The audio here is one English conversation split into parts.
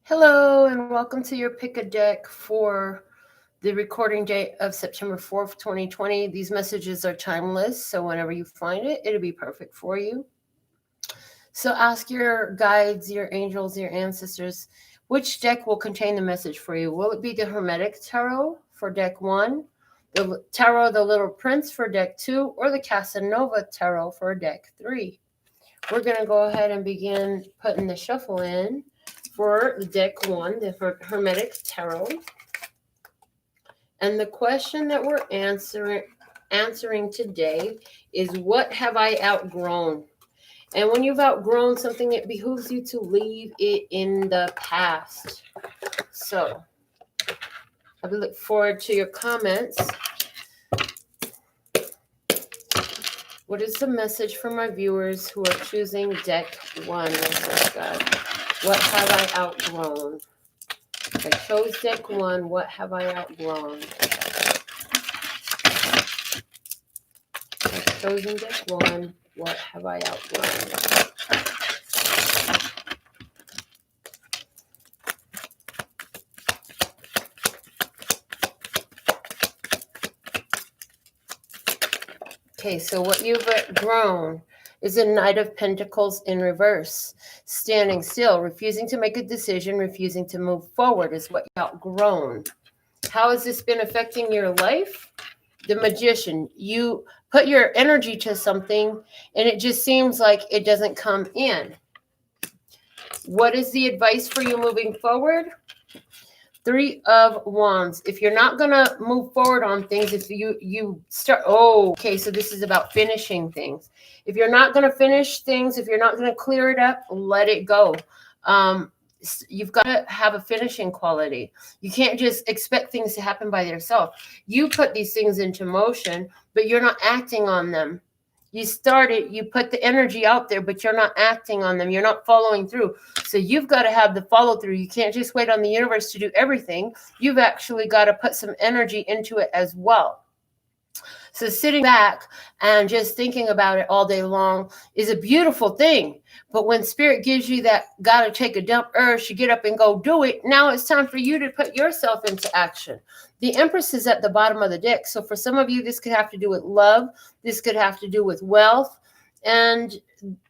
Hello and welcome to your pick a deck for the recording date of September 4th, 2020. These messages are timeless, so whenever you find it, it'll be perfect for you. So ask your guides, your angels, your ancestors, which deck will contain the message for you? Will it be the Hermetic Tarot for deck 1, the Tarot of the Little Prince for deck 2, or the Casanova Tarot for deck 3? We're going to go ahead and begin putting the shuffle in for deck 1, the Hermetic Tarot. And the question that we're answering today is, what have I outgrown? And when you've outgrown something, it behooves you to leave it in the past. So I look forward to your comments. What is the message for my viewers who are choosing deck 1? God, what have I outgrown? I chose deck 1. What have I outgrown? I've chosen deck 1. What have I outgrown? Okay, so what you've outgrown is a Knight of Pentacles in reverse. Standing still, refusing to make a decision, refusing to move forward is what you've outgrown. How has this been affecting your life? The Magician. You put your energy to something and it just seems like it doesn't come in. What is the advice for you moving forward? 3 of Wands. If you're not going to move forward on things, if you start, okay, so this is about finishing things. If you're not going to finish things, if you're not going to clear it up, let it go. You've got to have a finishing quality. You can't just expect things to happen by themselves. You put these things into motion, but you're not acting on them. You started, you put the energy out there, but you're not acting on them. You're not following through. So you've got to have the follow through. You can't just wait on the universe to do everything. You've actually got to put some energy into it as well. So sitting back and just thinking about it all day long is a beautiful thing. But when Spirit gives you that got to take a dump urge to get up and go do it, now it's time for you to put yourself into action. The Empress is at the bottom of the deck. So for some of you, this could have to do with love. This could have to do with wealth. And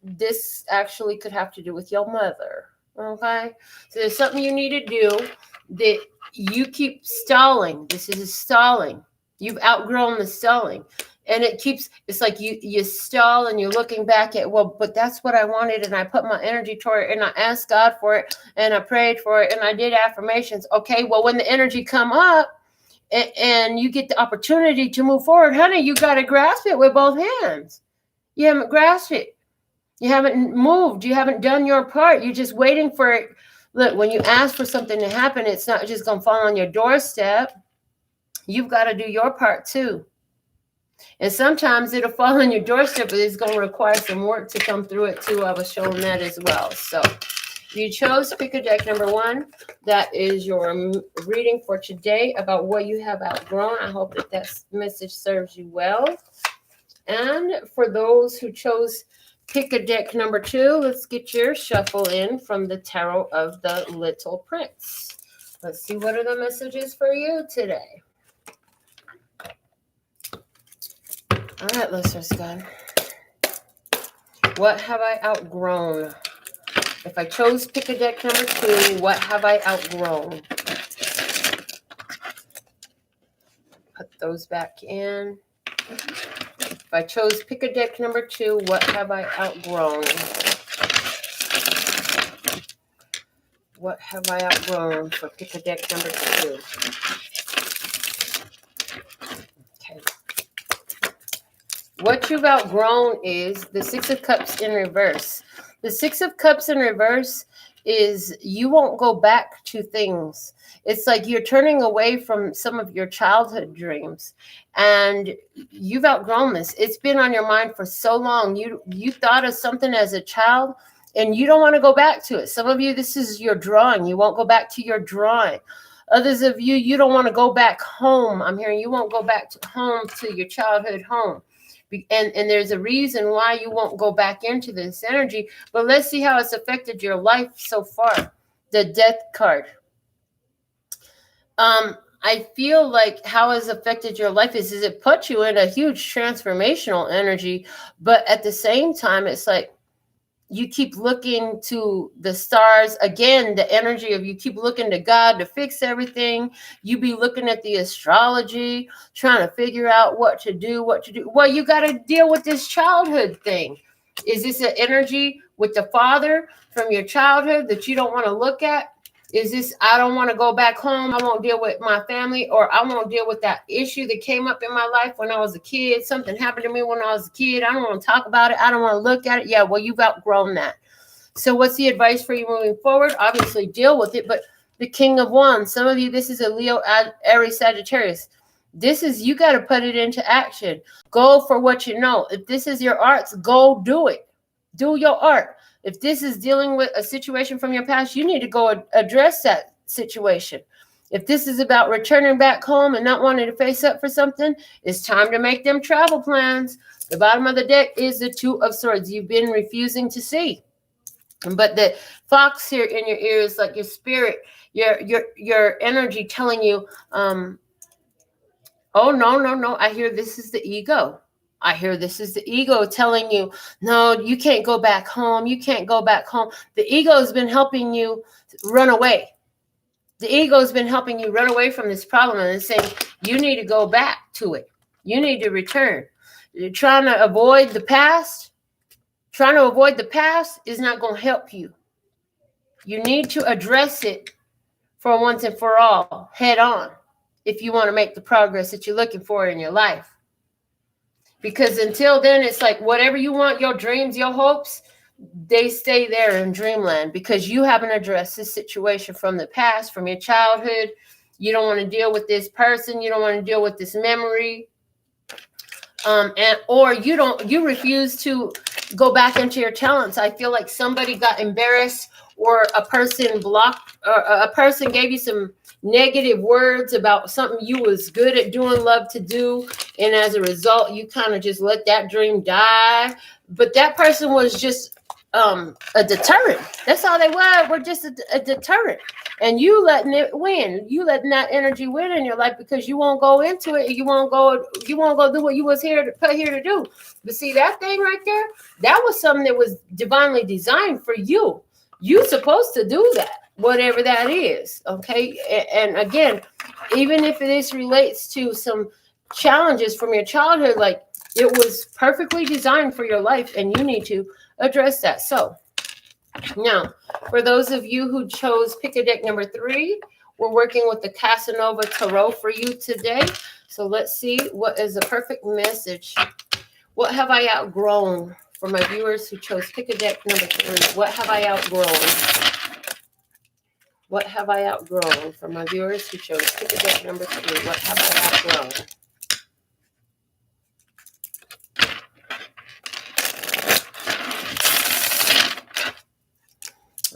this actually could have to do with your mother. Okay? So there's something you need to do that you keep stalling. This is a stalling. You've outgrown the stalling. And it's like you stall and you're looking back at, well, but that's what I wanted. And I put my energy toward it and I asked God for it and I prayed for it and I did affirmations. Okay, well, when the energy come up and you get the opportunity to move forward, honey, you got to grasp it with both hands. You haven't grasped it. You haven't moved. You haven't done your part. You're just waiting for it. Look, when you ask for something to happen, it's not just going to fall on your doorstep. You've got to do your part too. And sometimes it'll fall on your doorstep, but it's going to require some work to come through it too. I was showing that as well. So you chose pick a deck number 1. That is your reading for today about what you have outgrown. I hope that message serves you well. And for those who chose pick a deck number 2, let's get your shuffle in from the Tarot of the Little Prince. Let's see, what are the messages for you today? All right, listeners, God. What have I outgrown? If I chose pick a deck number 2, what have I outgrown? Put those back in. If I chose pick a deck number 2, what have I outgrown? What have I outgrown for pick a deck number 2? Okay. What you've outgrown is the 6 of Cups in reverse. The 6 of Cups in reverse is you won't go back to things. It's like you're turning away from some of your childhood dreams. And you've outgrown this. It's been on your mind for so long. You thought of something as a child and you don't want to go back to it. Some of you, this is your drawing. You won't go back to your drawing. Others of you, you don't want to go back home. I'm hearing you won't go back to home, to your childhood home. And there's a reason why you won't go back into this energy. But let's see how it's affected your life so far. the death card. I feel like how has affected your life is it put you in a huge transformational energy, but at the same time, it's like you keep looking to the stars again, the energy of you keep looking to God to fix everything. You be looking at the astrology, trying to figure out what to do. Well, you got to deal with this childhood thing. Is this an energy with the father from your childhood that you don't want to look at? Is this, I don't want to go back home, I won't deal with my family, or I won't deal with that issue that came up in my life when I was a kid. Something happened to me when I was a kid. I don't want to talk about it. I don't want to look at it. Yeah, well, you've outgrown that. So what's the advice for you moving forward? Obviously, deal with it. But the King of Wands, some of you, this is a Leo, Aries, Sagittarius. This is, you got to put it into action. Go for what you know. If this is your arts, go do it. Do your art. If this is dealing with a situation from your past, you need to go address that situation. If this is about returning back home and not wanting to face up for something, it's time to make them travel plans. The bottom of the deck is the Two of Swords. You've been refusing to see. But the fox here in your ear is like your spirit, your energy telling you, oh, no. I hear this is the ego. I hear this is the ego telling you, no, you can't go back home. You can't go back home. The ego has been helping you run away. The ego has been helping you run away from this problem and it's saying, you need to go back to it. You need to return. You're trying to avoid the past. Trying to avoid the past is not going to help you. You need to address it for once and for all, head on, if you want to make the progress that you're looking for in your life. Because until then, it's like whatever you want, your dreams, your hopes, they stay there in dreamland because you haven't addressed this situation from the past, from your childhood. You don't want to deal with this person. You don't want to deal with this memory. Or you refuse to go back into your talents. I feel like somebody got embarrassed or a person blocked or a person gave you some negative words about something you was good at doing, love to do. And as a result, you kind of just let that dream die. But that person was just a deterrent. That's all they were just a deterrent. And you letting it win. You letting that energy win in your life because you won't go into it. You won't go do what you was put here to do. But see that thing right there? That was something that was divinely designed for you. You're supposed to do that, whatever that is. Okay. And again, even if this relates to some challenges from your childhood, like it was perfectly designed for your life and you need to address that. So now, for those of you who chose pick a deck number 3, we're working with the Casanova Tarot for you today. So let's see what is the perfect message. What have I outgrown for my viewers who chose pick a deck number 3? What have I outgrown? What have I outgrown for my viewers who chose pick a deck number 3? What have I outgrown?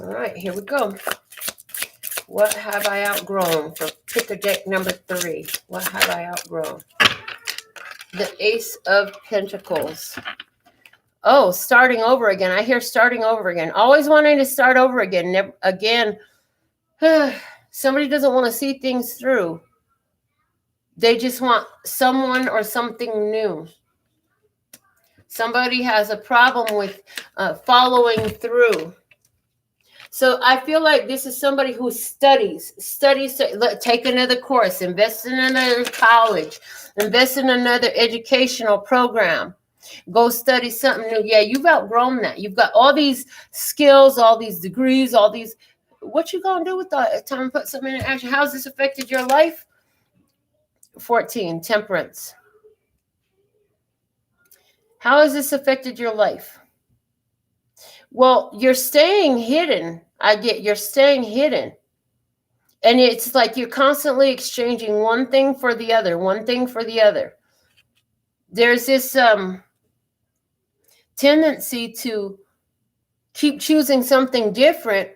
All right, here we go. What have I outgrown for pick a deck number 3? What have I outgrown? The Ace of Pentacles. Oh, starting over again. I hear starting over again. Always wanting to start over again. Never, again, somebody doesn't want to see things through. They just want someone or something new. Somebody has a problem with following through. So I feel like this is somebody who studies, take another course, invest in another college, invest in another educational program, go study something new. Yeah, you've outgrown that. You've got all these skills, all these degrees, all these. What you gonna do with that? Time to put something in action. How's this affected your life? 14, Temperance. How has this affected your life? Well, you're staying hidden. You're staying hidden. And it's like you're constantly exchanging one thing for the other, one thing for the other. There's this tendency to keep choosing something different.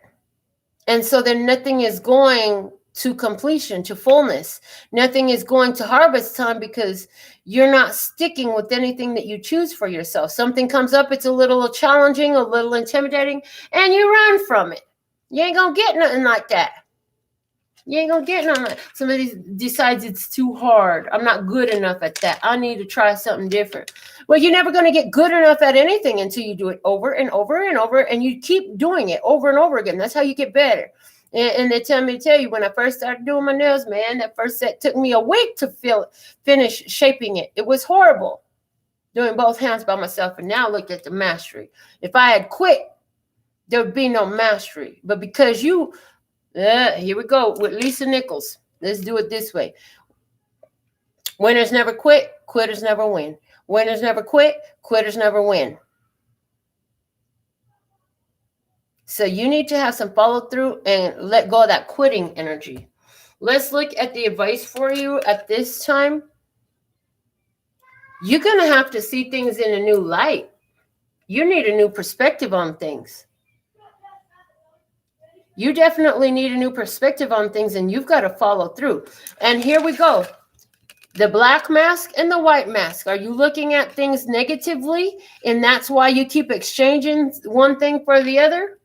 And so then nothing is going to completion, to fullness. Nothing is going to harvest time because you're not sticking with anything that you choose for yourself. Something comes up, it's a little challenging, a little intimidating, and you run from it. You ain't gonna get nothing like that. You ain't gonna get nothing. Somebody decides it's too hard. I'm not good enough at that. I need to try something different. Well, you're never gonna get good enough at anything until you do it over and over and over, and you keep doing it over and over again. That's how you get better. And they tell me to tell you, when I first started doing my nails, man, that first set took me a week to finish shaping it. It was horrible doing both hands by myself. And now look at the mastery. If I had quit, there would be no mastery. But because you, here we go with Lisa Nichols. Let's do it this way. Winners never quit, quitters never win. Winners never quit, quitters never win. So you need to have some follow through and let go of that quitting energy. Let's look at the advice for you at this time. You're going to have to see things in a new light. You need a new perspective on things. You definitely need a new perspective on things, and you've got to follow through. And here we go. The black mask and the white mask. Are you looking at things negatively, and that's why you keep exchanging one thing for the other?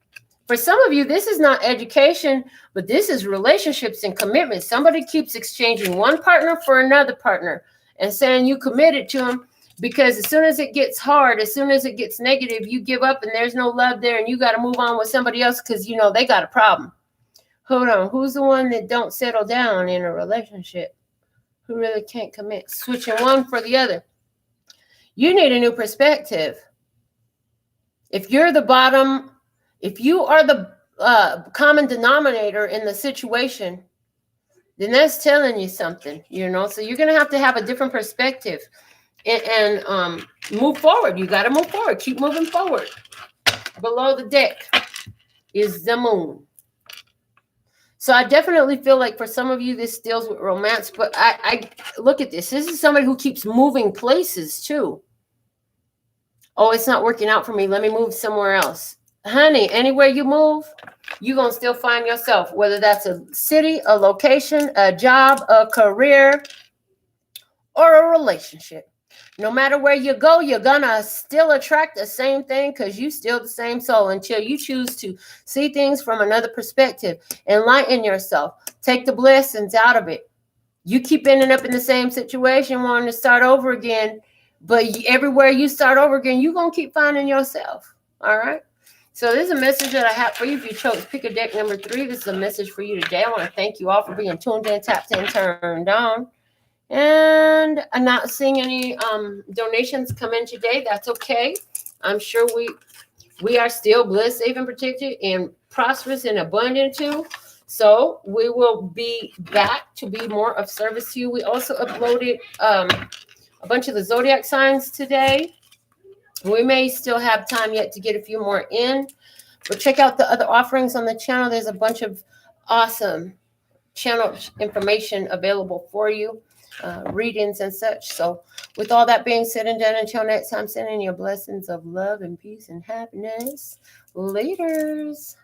For some of you, this is not education, but this is relationships and commitment. Somebody keeps exchanging one partner for another partner and saying you committed to them, because as soon as it gets hard, as soon as it gets negative, you give up and there's no love there, and you got to move on with somebody else because, you know, they got a problem. Hold on. Who's the one that don't settle down in a relationship? Who really can't commit? Switching one for the other. You need a new perspective. If you're the bottom, if you are the common denominator in the situation, then that's telling you something, you know. So you're going to have a different perspective and move forward. You got to move forward. Keep moving forward. Below the deck is the moon. So I definitely feel like for some of you, this deals with romance, but I look at this. This is somebody who keeps moving places too. Oh, it's not working out for me. Let me move somewhere else. Honey, anywhere you move, you're going to still find yourself, whether that's a city, a location, a job, a career, or a relationship. No matter where you go, you're going to still attract the same thing because you still the same soul until you choose to see things from another perspective. Enlighten yourself. Take the blessings out of it. You keep ending up in the same situation, wanting to start over again, but everywhere you start over again, you're going to keep finding yourself. All right? So this is a message that I have for you. If you chose pick a deck number 3, this is a message for you today. I want to thank you all for being tuned in, tapped in, turned on. And I'm not seeing any donations come in today. That's okay. I'm sure we are still blessed, safe, and protected, and prosperous and abundant too. So we will be back to be more of service to you. We also uploaded a bunch of the zodiac signs today. We may still have time yet to get a few more in, but check out the other offerings on the channel. There's a bunch of awesome channel information available for you. Readings and such. So with all that being said and done, until next time, sending you blessings of love and peace and happiness. Laters.